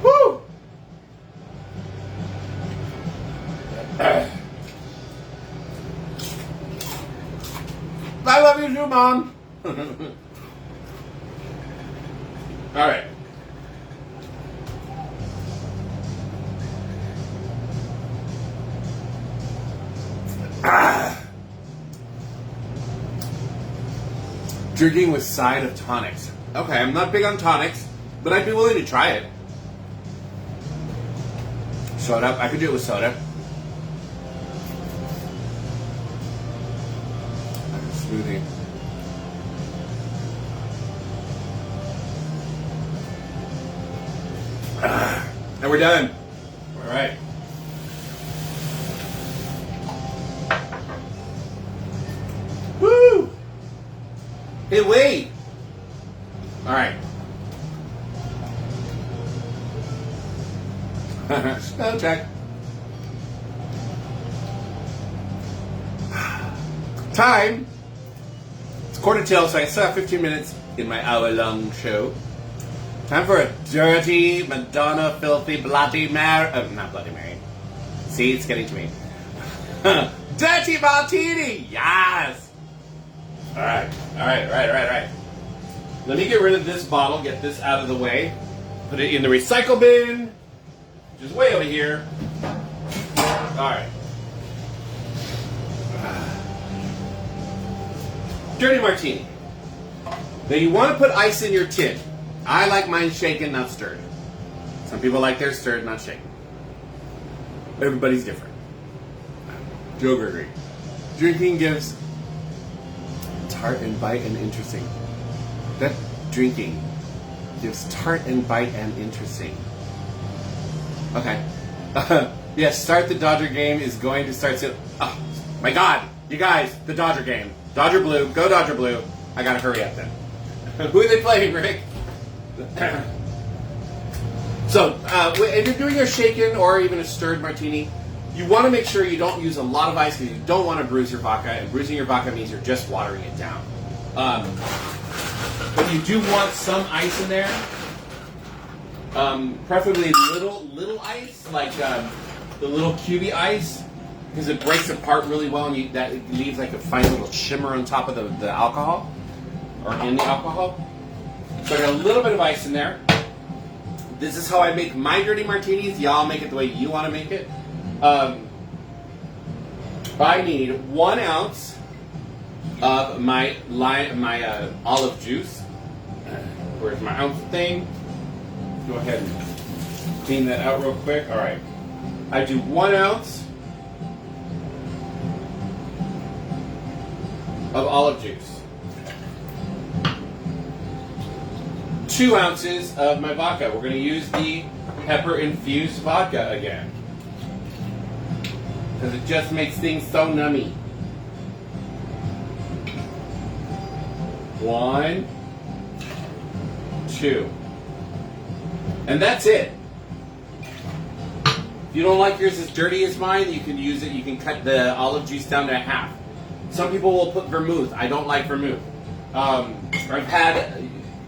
Woo! I love you too, Mom. All right. Drinking with side of tonics. Okay, I'm not big on tonics, but I'd be willing to try it. Soda, I could do it with soda. Smoothie. And we're done. All right. Woo! Hey, wait. All right. Spell check. Time. It's 1:45, so I still have 15 minutes in my hour-long show. Time for a dirty, Madonna, filthy, Bloody Mary. Not Bloody Mary. See, it's getting to me. Dirty Martini! Yes! Alright. Let me get rid of this bottle, get this out of the way. Put it in the recycle bin, which is way over here. Alright. Dirty Martini. Now you want to put ice in your tin. I like mine shaken, not stirred. Some people like theirs stirred, not shaken. Everybody's different. Joe Gregory. Drinking gives tart and bite and interesting. That drinking gives tart and bite and interesting. Okay. Yes, start the Dodger game is going to start soon. Oh, my God. You guys, the Dodger game. Dodger Blue. Go Dodger Blue. I gotta hurry up then. Who are they playing, Rick? So, if you're doing a shaken or even a stirred martini, you want to make sure you don't use a lot of ice because you don't want to bruise your vodka, and bruising your vodka means you're just watering it down. But you do want some ice in there, preferably little ice, like the little cubey ice, because it breaks apart really well, and that leaves like a fine little shimmer on top of the alcohol, or in the alcohol. So I got a little bit of ice in there. This is how I make my dirty martinis. Y'all make it the way you want to make it. I need 1 ounce of my olive juice. Where's my ounce thing? Go ahead and clean that out real quick. All right. I do 1 ounce of olive juice. 2 ounces of my vodka. We're going to use the pepper infused vodka again, because it just makes things so nummy. 1, 2. And that's it. If you don't like yours as dirty as mine, you can use it. You can cut the olive juice down to half. Some people will put vermouth. I don't like vermouth. I've had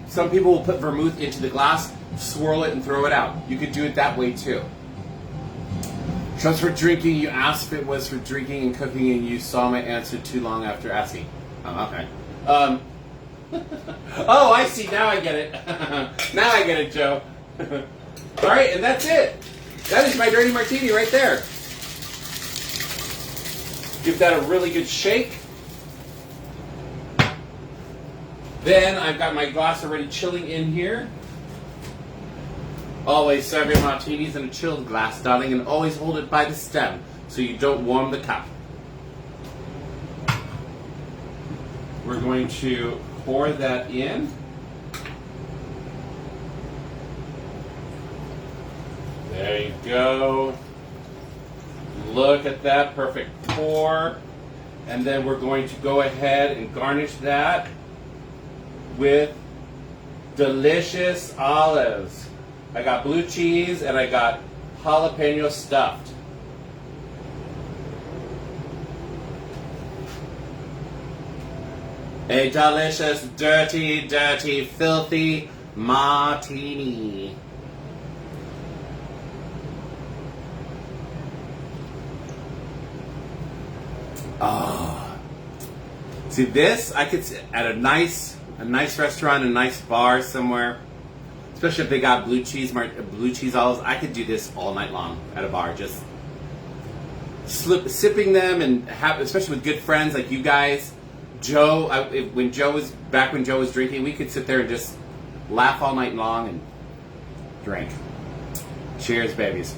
some people will put vermouth into the glass, swirl it, and throw it out. You could do it that way too. Just for drinking, you asked if it was for drinking and cooking, and you saw my answer too long after asking. Oh, okay. Oh, I see. Now I get it. Now I get it, Joe. All right, and that's it. That is my dirty martini right there. Give that a really good shake. Then I've got my glass already chilling in here. Always serve your martinis in a chilled glass, darling, and always hold it by the stem so you don't warm the cup. We're going to pour that in. There you go. Look at that, perfect. pour. And then we're going to go ahead and garnish that with delicious olives. I got blue cheese and I got jalapeno stuffed. A delicious, dirty, dirty, filthy martini. Oh. See this, I could sit at a nice restaurant, a nice bar somewhere. Especially if they got blue cheese olives. I could do this all night long at a bar, just sipping them and especially with good friends like you guys. Joe, when Joe was drinking, we could sit there and just laugh all night long and drink. Cheers, babies.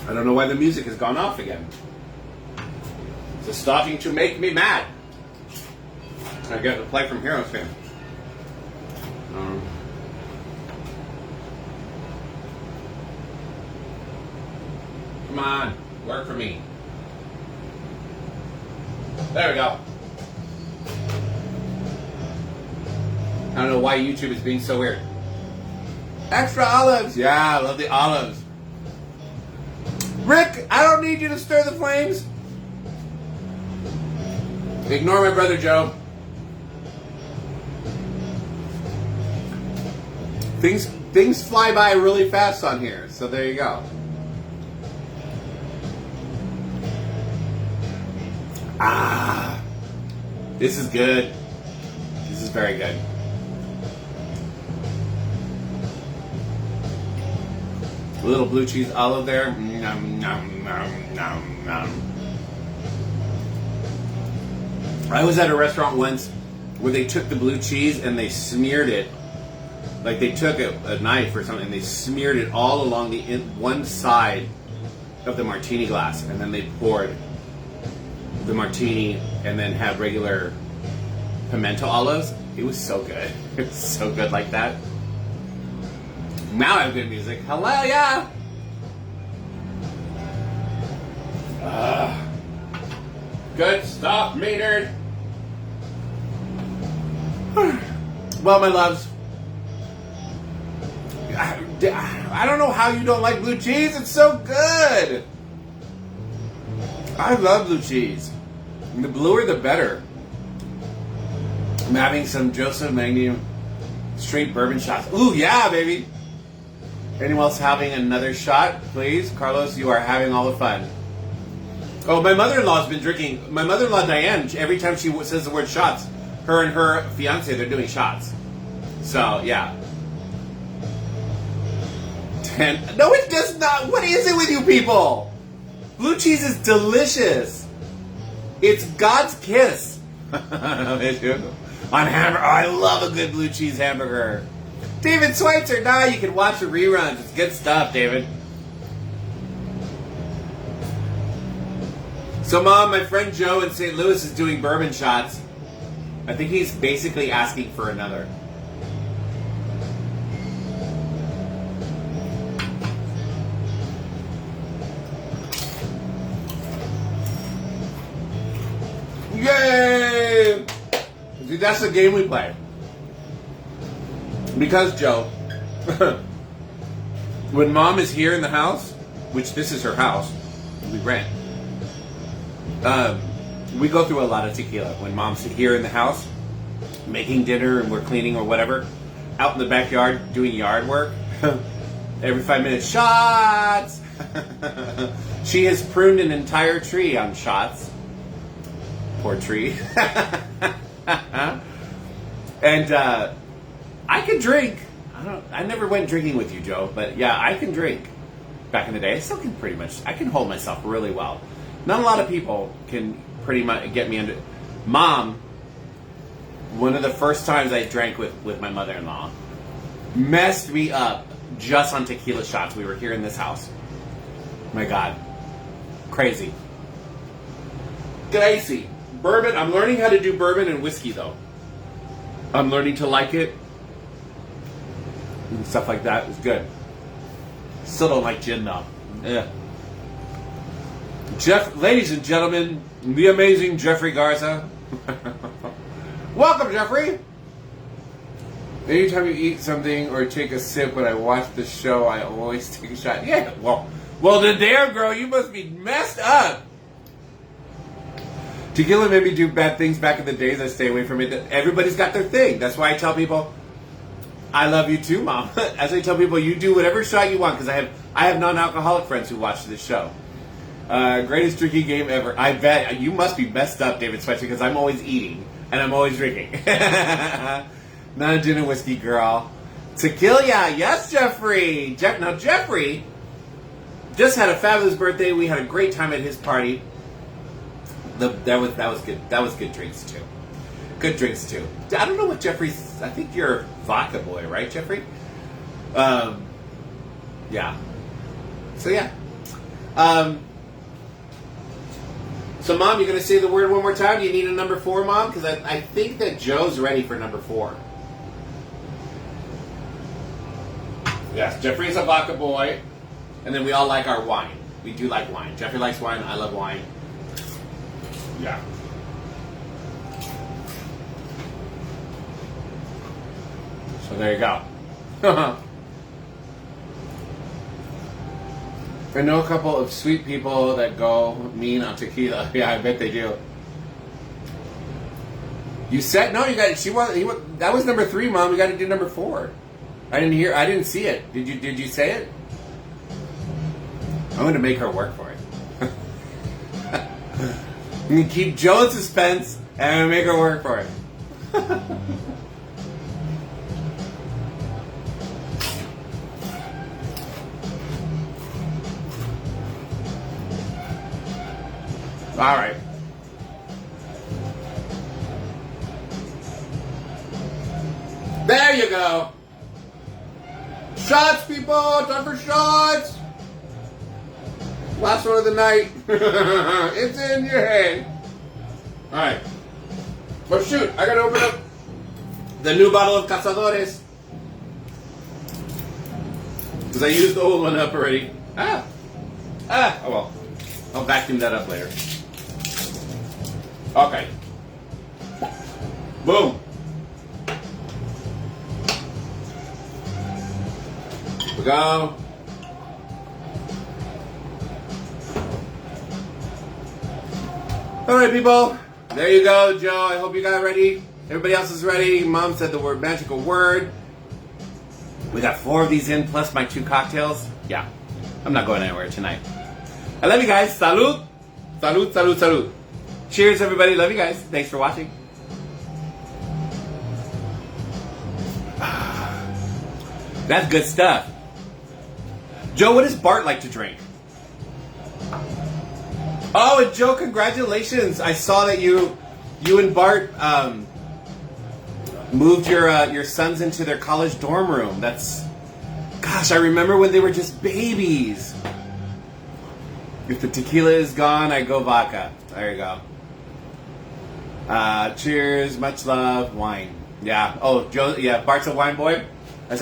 I don't know why the music has gone off again. It's starting to make me mad. I got to play from Heroes fan. Come on, work for me. There we go. I don't know why YouTube is being so weird. Extra olives. Yeah, I love the olives. Rick, I don't need you to stir the flames. Ignore my brother Joe. Things fly by really fast on here, so there you go. Ah, this is good. This is very good. A little blue cheese olive there. Nom, nom, nom, nom, nom. I was at a restaurant once where they took the blue cheese and they smeared it. Like they took a knife or something and they smeared it all along the one side of the martini glass, and then they poured the martini and then had regular pimento olives. It was so good. It was so good like that. Now I have good music. Hello, yeah. Good stuff, Maynard. Well, my loves, I don't know how you don't like blue cheese. It's so good. I love blue cheese. And the bluer, the better. I'm having some Joseph Magnum straight bourbon shots. Ooh, yeah, baby. Anyone else having another shot, please? Carlos, you are having all the fun. Oh, my mother-in-law's been drinking. My mother-in-law, Diane, every time she says the word shots, her and her fiance, they're doing shots. So, yeah. No, it does not. What is it with you people? Blue cheese is delicious. It's God's kiss. On hamburger. I love a good blue cheese hamburger. David Schweitzer, now you can watch the reruns. It's good stuff, David. So, Mom, my friend Joe in St. Louis is doing bourbon shots. I think he's basically asking for another. Yay! See, that's the game we play. Because, Joe, when Mom is here in the house, which this is her house, we rent, we go through a lot of tequila. When Mom's here in the house, making dinner and we're cleaning or whatever, out in the backyard doing yard work, every 5 minutes, shots! She has pruned an entire tree on shots. Poor tree. And I can drink. I never went drinking with you, Joe, but yeah, I can drink. Back in the day, I still can pretty much. I can hold myself really well. Not a lot of people can pretty much get me under. Mom, one of the first times I drank with my mother-in-law, messed me up just on tequila shots. We were here in this house. My God, crazy. Crazy. Bourbon. I'm learning how to do bourbon and whiskey though. I'm learning to like it. And stuff like that is good. Still don't like gin though. Yeah. Ladies and gentlemen, the amazing Jeffrey Garza. Welcome, Jeffrey. Anytime you eat something or take a sip when I watch the show, I always take a shot. Yeah, well, the damn girl, you must be messed up. Tequila made me do bad things back in the days. I stay away from it. Everybody's got their thing. That's why I tell people, I love you too, Mom. As I tell people, you do whatever shot you want, because I have non-alcoholic friends who watch this show. Greatest drinking game ever. I bet you must be messed up, David Sweatshirt, because I'm always eating and I'm always drinking. Not a gin and whiskey girl. Tequila, yes, Jeffrey. Now Jeffrey just had a fabulous birthday. We had a great time at his party. That was good. That was good drinks too. Good drinks too. I don't know what Jeffrey's. I think you're a vodka boy, right, Jeffrey? Yeah. So yeah. So, Mom, you're going to say the word one more time? Do you need a number 4, Mom? Because I think that Joe's ready for number 4. Yes, Jeffrey's a vodka boy. And then we all like our wine. We do like wine. Jeffrey likes wine. I love wine. Yeah. So there you go. I know a couple of sweet people that go mean on tequila. Yeah, I bet they do. You said no. You got. That was number 3, Mom. We got to do number 4. I didn't see it. Did you say it? I'm going to make her work for it. I'm going to keep Joe in suspense, and I'm going to make her work for it. All right. There you go. Shots, people. Time for shots. Last one of the night. It's in your head. All right. But shoot, I got to open up the new bottle of Cazadores. Because I used the old one up already. Oh well. I'll vacuum that up later. Okay. Boom. Here we go. All right, people. There you go, Joe. I hope you got ready. Everybody else is ready. Mom said the magical word. We got 4 of these in, plus my 2 cocktails. Yeah. I'm not going anywhere tonight. I love you guys. Salud. Salud, salud, salud. Cheers, everybody. Love you guys. Thanks for watching. That's good stuff. Joe, what does Bart like to drink? Oh, and Joe, congratulations. I saw that you and Bart moved your sons into their college dorm room. Gosh, I remember when they were just babies. If the tequila is gone, I go vodka. There you go. Cheers, much love, wine. Yeah. Oh, Joe. Yeah, Bart's a wine boy. We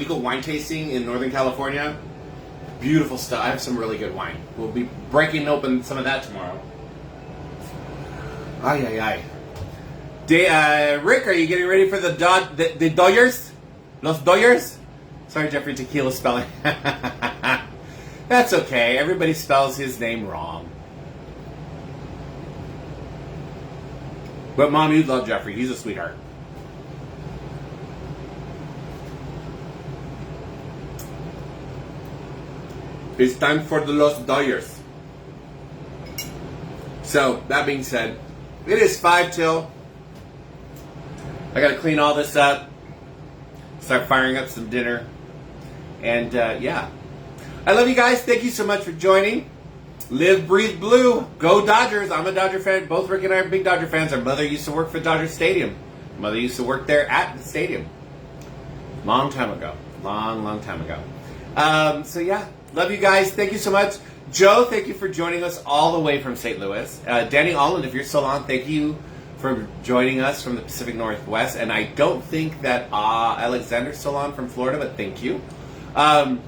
go wine tasting in Northern California. Beautiful stuff. I have some really good wine. We'll be breaking open some of that tomorrow. Ay. Rick, are you getting ready for the Dodgers? Los Dodgers? Sorry, Jeffrey, tequila spelling. That's okay. Everybody spells his name wrong. But Mom, you love Jeffrey. He's a sweetheart. It's time for the Los Dodgers. So, that being said, it is 5 till. I gotta clean all this up. Start firing up some dinner. And, yeah. I love you guys. Thank you so much for joining. Live, breathe blue. Go Dodgers. I'm a Dodger fan. Both Rick and I are big Dodger fans. Our mother used to work for Dodger Stadium. Mother used to work there at the stadium. Long time ago. Long time ago. So, yeah. Love you guys. Thank you so much. Joe, thank you for joining us all the way from St. Louis. Danny Allen, if you're still on, thank you for joining us from the Pacific Northwest. And I don't think that Alexander's still on from Florida, but thank you. Love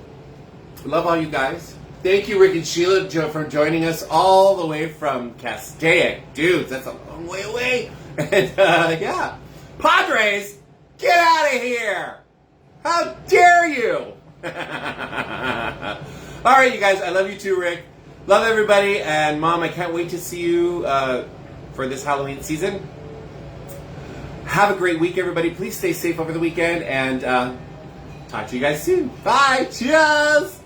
all you guys. Thank you, Rick and Sheila, for joining us all the way from Castaic. Dudes, that's a long way away. And, yeah. Padres, get out of here! How dare you! All right, you guys, I love you too, Rick. Love everybody, and Mom, I can't wait to see you for this Halloween season. Have a great week, everybody. Please stay safe over the weekend, and talk to you guys soon. Bye. Cheers!